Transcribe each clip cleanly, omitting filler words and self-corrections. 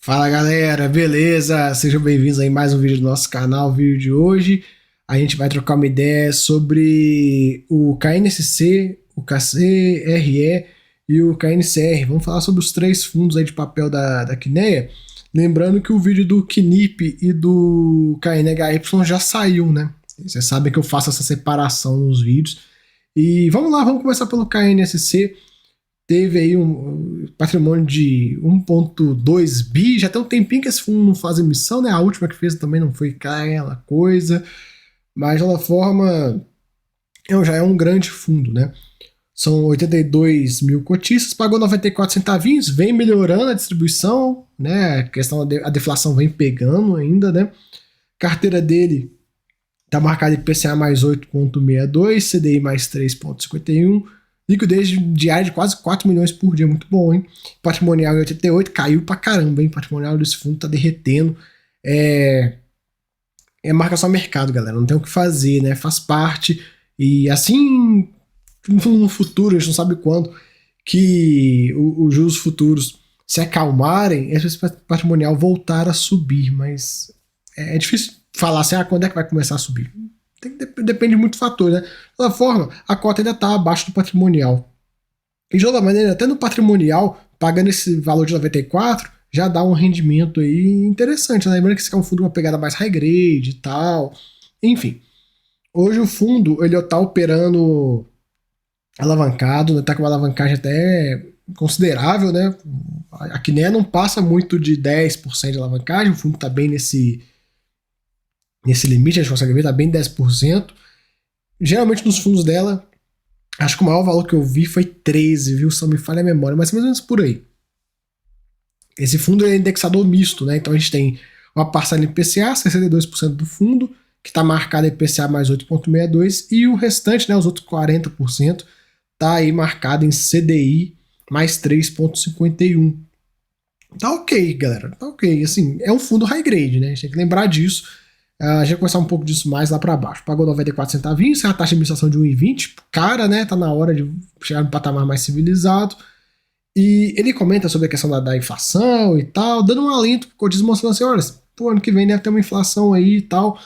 Fala galera, beleza? Sejam bem-vindos aí a mais um vídeo do nosso canal. O vídeo de hoje a gente vai trocar uma ideia sobre o KNSC, o KCRE e o KNCR. Vamos falar sobre os três fundos aí de papel da Kinea. Lembrando que o vídeo do KNIP e do KNHY já saiu, né? Vocês sabem que eu faço essa separação nos vídeos. E vamos lá, vamos começar pelo KNSC. Teve aí um patrimônio de 1,2 bi, já tem um tempinho que esse fundo não faz emissão, né? A última que fez também não foi aquela coisa, mas de toda forma já é um grande fundo, né? São 82 mil cotistas, pagou 94 centavinhos, vem melhorando a distribuição, né? A questão da deflação vem pegando ainda, né? Carteira dele tá marcada em IPCA mais 8,62, CDI mais 3,51, liquidez diária de quase 4 milhões por dia, muito bom, hein? Patrimonial em 88, caiu pra caramba, hein? Patrimonial desse fundo tá derretendo. É marcação a mercado, galera, não tem o que fazer, né? Faz parte. E assim, no futuro, a gente não sabe quando, que os juros futuros se acalmarem, esse patrimonial voltar a subir, mas é difícil falar assim, quando é que vai começar a subir? Depende muito do fator, né? De toda forma, a cota ainda está abaixo do patrimonial. E de outra maneira, até no patrimonial, pagando esse valor de 94, já dá um rendimento aí interessante, né? Lembrando que esse é um fundo com uma pegada mais high grade e tal. Enfim, hoje o fundo ele está operando alavancado, está com uma alavancagem até considerável, né? A Kinea não passa muito de 10% de alavancagem, o fundo está bem nesse limite, a gente consegue ver, tá bem 10%. Geralmente nos fundos dela, acho que o maior valor que eu vi foi 13, viu? Só me falha a memória, mas mais ou menos por aí. Esse fundo é indexador misto, né? Então a gente tem uma parcela em IPCA, 62% do fundo, que está marcada em IPCA mais 8,62, e o restante, né, os outros 40%, tá aí marcado em CDI mais 3,51. Tá ok, galera, tá ok. Assim, é um fundo high grade, né? A gente tem que lembrar disso. A gente vai conversar um pouco disso mais lá para baixo. Pagou 94 centavinhos, é a taxa de administração de 1,20. Cara, né? Tá na hora de chegar no patamar mais civilizado. E ele comenta sobre a questão da inflação e tal, dando um alento pro cotismo, mostrando assim, olha, pô, ano que vem deve ter uma inflação aí e tal, o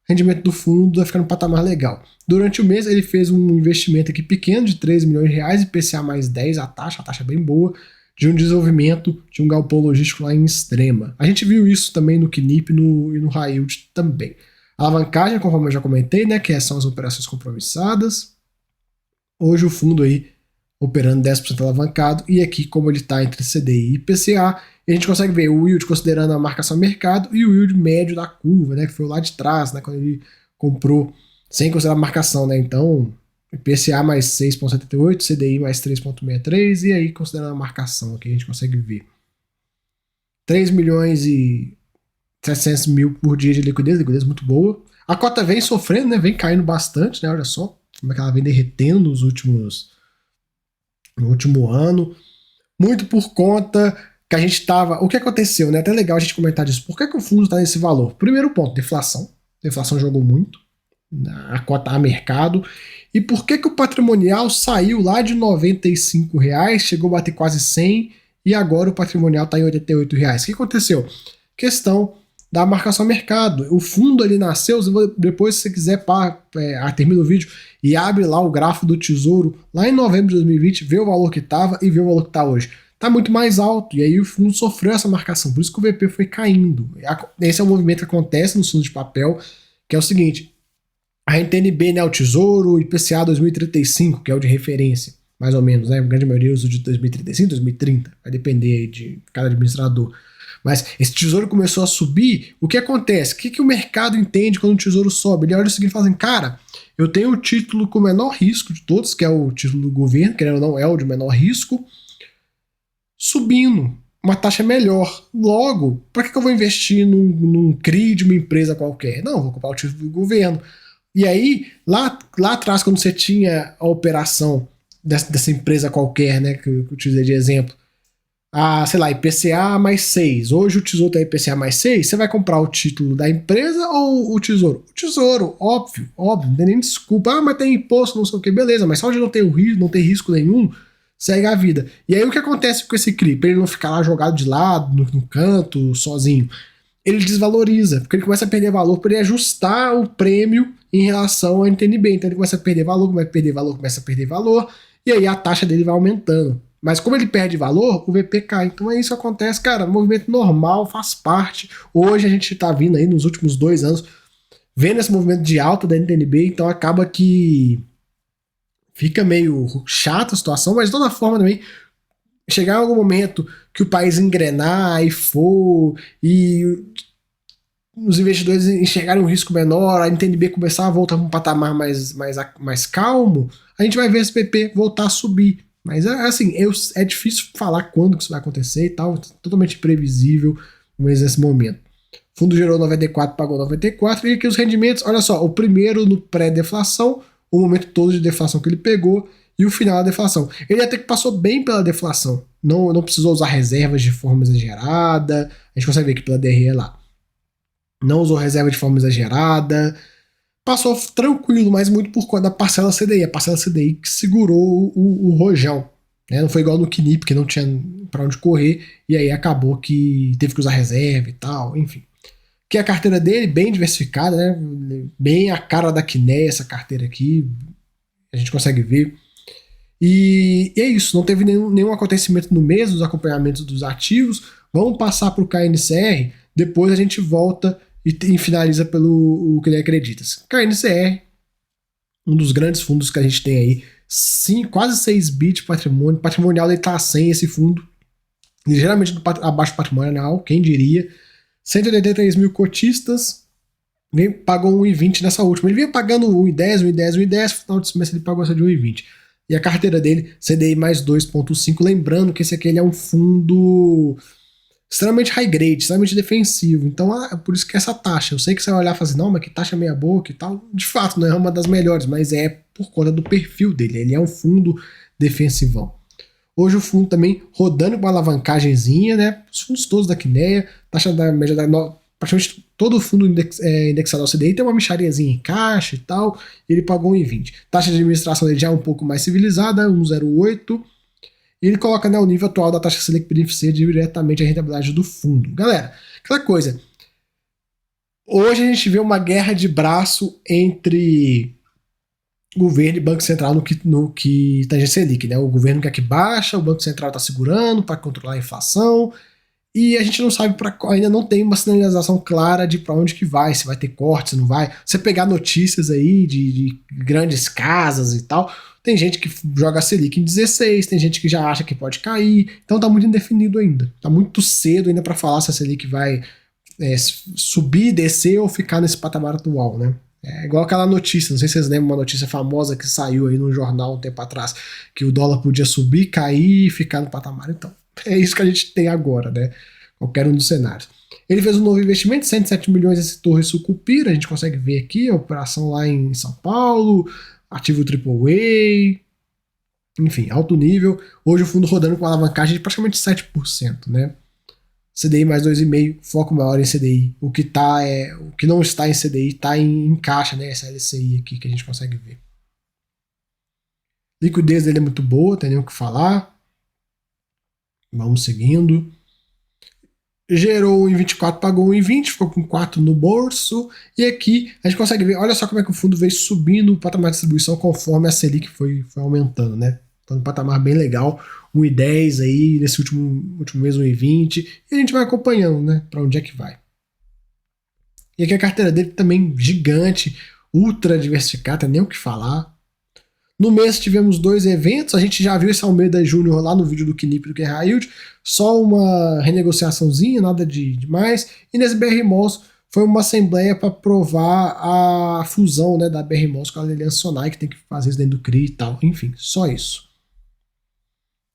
rendimento do fundo vai ficar no patamar legal. Durante o mês ele fez um investimento aqui pequeno de 13 milhões de reais, IPCA mais 10 a taxa bem boa, de um desenvolvimento de um galpão logístico lá em Extrema. A gente viu isso também no KNIP e no High Yield também. A alavancagem, conforme eu já comentei, né, que são as operações compromissadas. Hoje o fundo aí operando 10% alavancado, e aqui como ele está entre CDI e IPCA, a gente consegue ver o yield considerando a marcação mercado e o yield médio da curva, né, que foi lá de trás, né, quando ele comprou sem considerar a marcação, né, então IPCA mais 6,78, CDI mais 3,63, e aí considerando a marcação aqui a gente consegue ver 3 milhões e 700 mil por dia de liquidez muito boa. A cota vem sofrendo, né, vem caindo bastante, né, olha só como é que ela vem derretendo no último ano, muito por conta que a gente estava... O que aconteceu, né, até legal a gente comentar disso, por que o fundo está nesse valor? Primeiro ponto, deflação. A deflação jogou muito, a cota a mercado. E por que o patrimonial saiu lá de R$95, chegou a bater quase 100 e agora o patrimonial está em R$88? O que aconteceu? Questão da marcação a mercado. O fundo ali nasceu, depois se você quiser, termina o vídeo e abre lá o gráfico do Tesouro, lá em novembro de 2020, vê o valor que estava e vê o valor que está hoje. Está muito mais alto, e aí o fundo sofreu essa marcação, por isso que o VP foi caindo. Esse é um movimento que acontece nos fundos de papel, que é o seguinte: a NTNB, né, o Tesouro, o IPCA 2035, que é o de referência, mais ou menos, né? A grande maioria usa de 2035, 2030, vai depender aí de cada administrador. Mas esse tesouro começou a subir, o que acontece? O que o mercado entende quando o tesouro sobe? Ele olha o seguinte e fala assim, cara, eu tenho o título com o menor risco de todos, que é o título do governo, que não é o de menor risco, subindo, uma taxa melhor. Logo, para que eu vou investir num CRI de uma empresa qualquer? Não, vou comprar o título do governo. E aí, lá atrás, quando você tinha a operação dessa empresa qualquer, né, que eu utilizei de exemplo, sei lá, IPCA mais 6. Hoje o Tesouro tem IPCA mais 6, você vai comprar o título da empresa ou o Tesouro? O Tesouro, óbvio, não tem nem desculpa. Mas tem imposto, não sei o que, beleza, mas só de não ter risco nenhum, segue a vida. E aí o que acontece com esse CRI? Pra ele não ficar lá jogado de lado, no canto, sozinho, ele desvaloriza, porque ele começa a perder valor para ele ajustar o prêmio em relação ao NTNB. Então ele começa a perder valor, começa a perder valor, e aí a taxa dele vai aumentando. Mas como ele perde valor, o VP cai. Então é isso que acontece, cara. Movimento normal, faz parte. Hoje a gente tá vindo aí nos últimos 2 anos, vendo esse movimento de alta da NTNB, então acaba que fica meio chata a situação, mas de toda forma também, chegar em algum momento que o país engrenar e for, e os investidores enxergarem um risco menor, a NTNB começar a voltar para um patamar mais calmo, a gente vai ver esse PP voltar a subir. Mas assim, é difícil falar quando que isso vai acontecer e tal, totalmente imprevisível, mas nesse momento. O fundo gerou 94, pagou 94, e aqui os rendimentos, olha só, o primeiro no pré-deflação, o momento todo de deflação que ele pegou, e o final da deflação. Ele até que passou bem pela deflação, não precisou usar reservas de forma exagerada, a gente consegue ver aqui pela DRE lá. Não usou reserva de forma exagerada, passou tranquilo, mas muito por conta da parcela CDI. A parcela CDI que segurou o rojão. Né? Não foi igual no KNIP, que não tinha para onde correr, e aí acabou que teve que usar reserva e tal, enfim. Que a carteira dele, bem diversificada, né? Bem a cara da Kinea, essa carteira aqui, a gente consegue ver. E é isso, não teve nenhum acontecimento no mês dos acompanhamentos dos ativos. Vamos passar para o KNCR, depois a gente volta e finaliza pelo o que ele acredita. KNCR, um dos grandes fundos que a gente tem aí, quase 6 bi de patrimônio, patrimonial dele está a 100 esse fundo, ligeiramente abaixo do patrimonial, quem diria. 183 mil cotistas, pagou 1,20 nessa última. Ele vinha pagando 1,10, 1,10, 1,10, no final de semestre ele pagou essa de 1,20. E a carteira dele, CDI mais 2,5. Lembrando que esse aqui ele é um fundo extremamente high grade, extremamente defensivo. Então, por isso que essa taxa. Eu sei que você vai olhar e falar assim, não, mas que taxa meia boca e tal. De fato, não é uma das melhores, mas é por conta do perfil dele. Ele é um fundo defensivão. Hoje o fundo também rodando com uma alavancagemzinha, né? Os fundos todos da Kinea, taxa da média da praticamente todo o fundo indexado ao CDI tem uma mixariazinha em caixa e tal, e ele pagou 1,20. Taxa de administração dele já é um pouco mais civilizada, 1,08. E ele coloca, né, o nível atual da taxa Selic beneficia diretamente a rentabilidade do fundo. Galera, aquela coisa. Hoje a gente vê uma guerra de braço entre governo e Banco Central no que tange a Selic, né? O governo quer que baixa, o Banco Central está segurando para controlar a inflação, e a gente não sabe, ainda não tem uma sinalização clara de para onde que vai, se vai ter corte, se não vai. Você pegar notícias aí de grandes casas e tal, tem gente que joga a Selic em 16, tem gente que já acha que pode cair, então tá muito indefinido ainda. Tá muito cedo ainda para falar se a Selic vai subir, descer ou ficar nesse patamar atual, né? É igual aquela notícia, não sei se vocês lembram, uma notícia famosa que saiu aí no jornal um tempo atrás, que o dólar podia subir, cair e ficar no patamar. Então, é isso que a gente tem agora, né? Qualquer um dos cenários. Ele fez um novo investimento, 107 milhões nesse Torre Sucupira, a gente consegue ver aqui, a operação lá em São Paulo, ativo AAA, enfim, alto nível. Hoje o fundo rodando com uma alavancagem de praticamente 7%, né? CDI mais 2,5, foco maior em CDI. O que não está em CDI está em caixa, né? Essa LCI aqui que a gente consegue ver. Liquidez dele é muito boa, tem nem o que falar. Vamos seguindo. Gerou 1,24, pagou 1,20, ficou com 4 no bolso. E aqui a gente consegue ver, olha só como é que o fundo veio subindo o patamar de distribuição conforme a Selic foi aumentando, né? Então, um patamar bem legal, 1,10 aí, nesse último mês 1,20, e a gente vai acompanhando, né, para onde é que vai. E aqui a carteira dele também gigante, ultra diversificada, tem nem o que falar. No mês tivemos 2 eventos, a gente já viu esse Almeida Júnior lá no vídeo do KNIP do Ken High Yield, só uma renegociaçãozinha, nada de demais, e nesse BR Malls foi uma assembleia para aprovar a fusão, né, da BR Malls com a Aliança Sonai, que tem que fazer isso dentro do CRI e tal, enfim, só isso.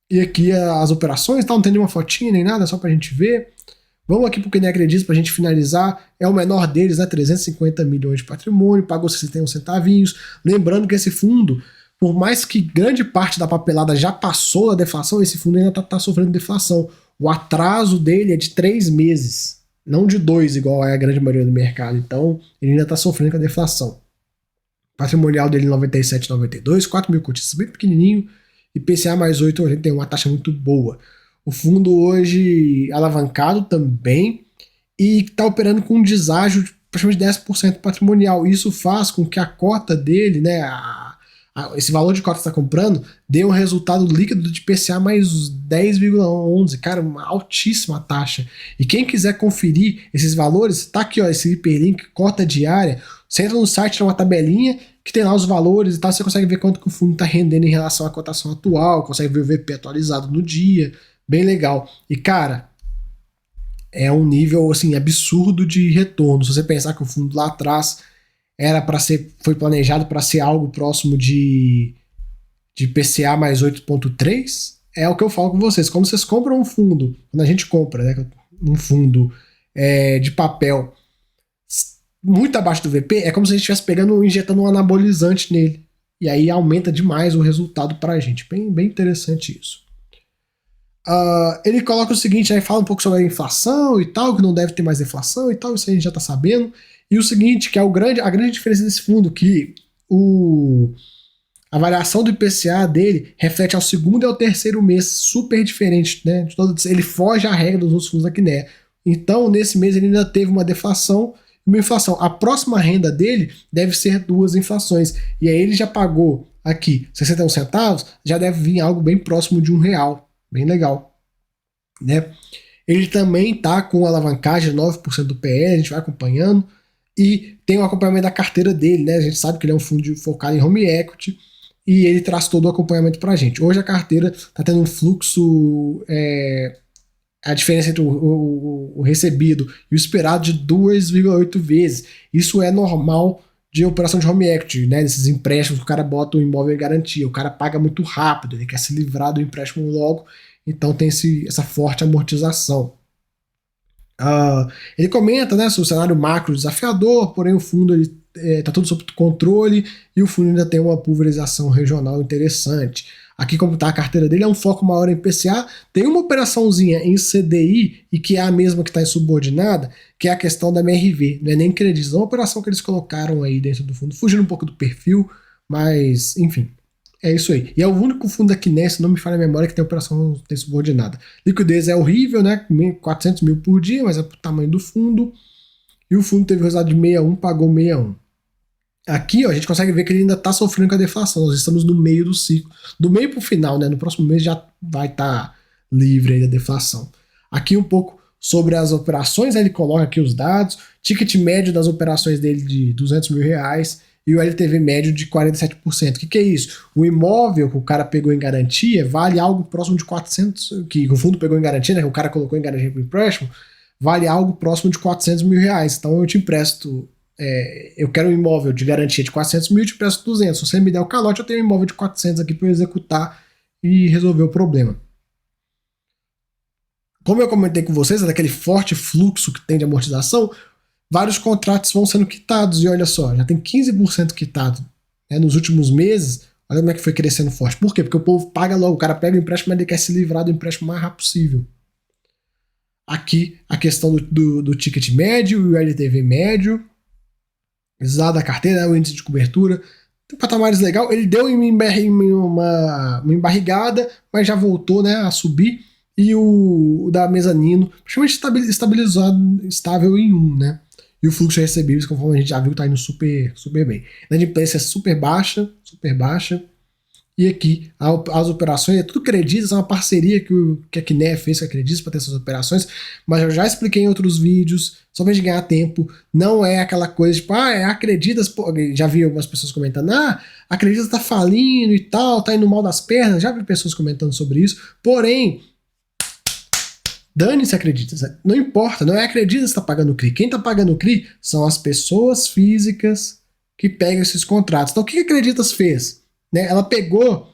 E aqui as operações, tá? Não tem nenhuma fotinha nem nada, só pra gente ver. Vamos aqui pro que nem acredita pra gente finalizar. É o menor deles, né? 350 milhões de patrimônio, pagou 61 centavinhos. Lembrando que esse fundo, por mais que grande parte da papelada já passou a deflação, esse fundo ainda tá sofrendo deflação. O atraso dele é de 3 meses, não de 2, igual é a grande maioria do mercado. Então, ele ainda tá sofrendo com a deflação. Patrimonial dele 97,92, 4 mil cotistas, bem pequenininho. IPCA mais 8, a gente tem uma taxa muito boa. O fundo hoje alavancado também e está operando com um deságio de praticamente 10% patrimonial. Isso faz com que a cota dele, né, esse valor de cota que está comprando, dê um resultado líquido de IPCA mais 10,11. Cara, uma altíssima taxa. E quem quiser conferir esses valores, tá aqui, ó, esse hiperlink, cota diária. Você entra no site, tem uma tabelinha que tem lá os valores e tal, você consegue ver quanto que o fundo está rendendo em relação à cotação atual, consegue ver o VP atualizado no dia, bem legal. E cara, é um nível assim absurdo de retorno. Se você pensar que o fundo lá atrás foi planejado para ser algo próximo de PCA mais 8,3, é o que eu falo com vocês. Quando vocês compram um fundo, quando a gente compra, né, um fundo de papel muito abaixo do VP, é como se a gente estivesse injetando um anabolizante nele. E aí aumenta demais o resultado para a gente. Bem, bem interessante isso. Ele coloca o seguinte, aí fala um pouco sobre a inflação e tal, que não deve ter mais inflação e tal, isso a gente já está sabendo. E o seguinte, que é a grande diferença desse fundo, que a variação do IPCA dele reflete ao segundo e ao terceiro mês, super diferente, né? Ele foge à regra dos outros fundos da Kinea. Então, nesse mês ele ainda teve uma deflação e uma inflação. A próxima renda dele deve ser 2 inflações. E aí ele já pagou aqui 61 centavos, já deve vir algo bem próximo de R$1. Bem legal, né? Ele também tá com alavancagem de 9% do PL, a gente vai acompanhando, e tem o acompanhamento da carteira dele, né? A gente sabe que ele é um fundo focado em home equity, e ele traz todo o acompanhamento pra gente. Hoje a carteira tá tendo um fluxo, a diferença entre o recebido e o esperado de 2,8 vezes. Isso é normal de operação de home equity, né? Desses empréstimos que o cara bota o imóvel em garantia. O cara paga muito rápido, ele quer se livrar do empréstimo logo, então tem essa forte amortização. Ele comenta, né, sobre o cenário macro desafiador, porém o fundo está tudo sob controle e o fundo ainda tem uma pulverização regional interessante. Aqui, como está a carteira dele, é um foco maior em PCA. Tem uma operaçãozinha em CDI, e que é a mesma que está em subordinada, que é a questão da MRV. Não é nem créditos, é uma operação que eles colocaram aí dentro do fundo, fugindo um pouco do perfil, mas, enfim, é isso aí. E é o único fundo aqui nesse, não me falha a memória, que tem operação subordinada. Liquidez é horrível, né? 400 mil por dia, mas é pro tamanho do fundo. E o fundo teve resultado de 61, pagou 61. Aqui, ó, a gente consegue ver que ele ainda está sofrendo com a deflação. Nós estamos no meio do ciclo. Do meio para o final, né? No próximo mês já vai estar livre aí da deflação. Aqui um pouco sobre as operações, ele coloca aqui os dados. Ticket médio das operações dele de R$200 mil e o LTV médio de 47%. O que é isso? O imóvel que o cara pegou em garantia vale algo próximo de 400, que o fundo pegou em garantia, né? Que o cara colocou em garantia para o empréstimo, vale algo próximo de R$400 mil. Então eu te empresto. Eu quero um imóvel de garantia de 400 mil, eu te presto 200. Se você me der o calote, eu tenho um imóvel de 400 aqui para eu executar e resolver o problema. Como eu comentei com vocês, é daquele forte fluxo que tem de amortização, vários contratos vão sendo quitados. E olha só, já tem 15% quitado, né, nos últimos meses. Olha como é que foi crescendo forte. Por quê? Porque o povo paga logo, o cara pega o empréstimo, mas ele quer se livrar do empréstimo o mais rápido possível. Aqui a questão do ticket médio e o LTV médio. Usado da carteira, né, o índice de cobertura, tem patamares legal. Ele deu uma embarrigada, mas já voltou, né, a subir. E o da mezanino, praticamente estabilizado, estável em 1, né? E o fluxo de recebíveis, conforme a gente já viu, tá indo super, super bem. A inadimplência é super baixa, super baixa. E aqui, as operações, é tudo Creditas, é uma parceria que a Kinea fez com a Creditas para ter essas operações, mas eu já expliquei em outros vídeos, só pra gente ganhar tempo, não é aquela coisa tipo, é a Creditas, já vi algumas pessoas comentando, a Creditas tá falindo e tal, tá indo mal das pernas, já vi pessoas comentando sobre isso, porém, dane-se a Creditas, não importa, não é a Creditas que tá pagando o CRI, quem tá pagando o CRI são as pessoas físicas que pegam esses contratos. Então o que a Creditas fez? Né, ela pegou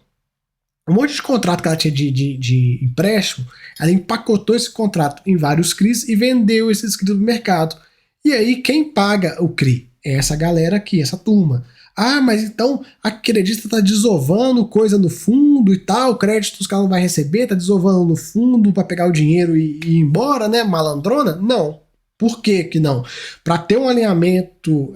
um monte de contrato que ela tinha de empréstimo, ela empacotou esse contrato em vários CRIs e vendeu esses CRIs no mercado. E aí quem paga o CRI? É essa galera aqui, essa turma. Mas então a Credita tá desovando coisa no fundo e tal, crédito os caras não vai receber, tá desovando no fundo para pegar o dinheiro e ir embora, né, malandrona? Não. Por que que não? Para ter um alinhamento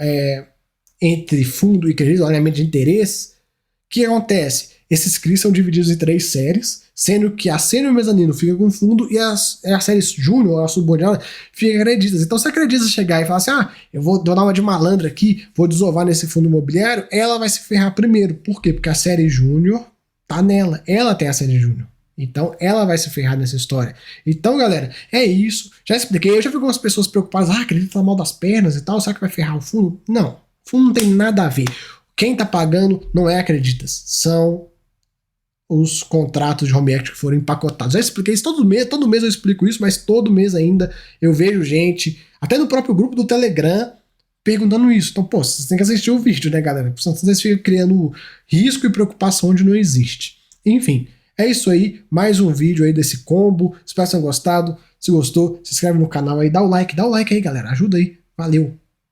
entre fundo e Credita, um alinhamento de interesse, o que acontece? esses CRIs são divididos em 3 séries, sendo que a sênior e o mezanino fica com fundo e a série júnior, a subordinada, fica acreditas. Então, se a acredita chegar e falar assim, eu vou dar uma de malandra aqui, vou desovar nesse fundo imobiliário, ela vai se ferrar primeiro. Por quê? Porque a série júnior tá nela, ela tem a série júnior. Então, ela vai se ferrar nessa história. Então, galera, é isso. Já expliquei, eu já vi algumas pessoas preocupadas, acredita mal das pernas e tal, será que vai ferrar o fundo? Não, o fundo não tem nada a ver. Quem tá pagando não é acreditas, são os contratos de home equity que foram empacotados. Já expliquei isso todo mês eu explico isso, mas todo mês ainda eu vejo gente, até no próprio grupo do Telegram, perguntando isso. Então, pô, vocês têm que assistir o vídeo, né, galera? Senão vocês ficam criando risco e preocupação onde não existe. Enfim, é isso aí, mais um vídeo aí desse combo, espero que tenham gostado. Se gostou, se inscreve no canal aí, dá o like aí, galera, ajuda aí, valeu!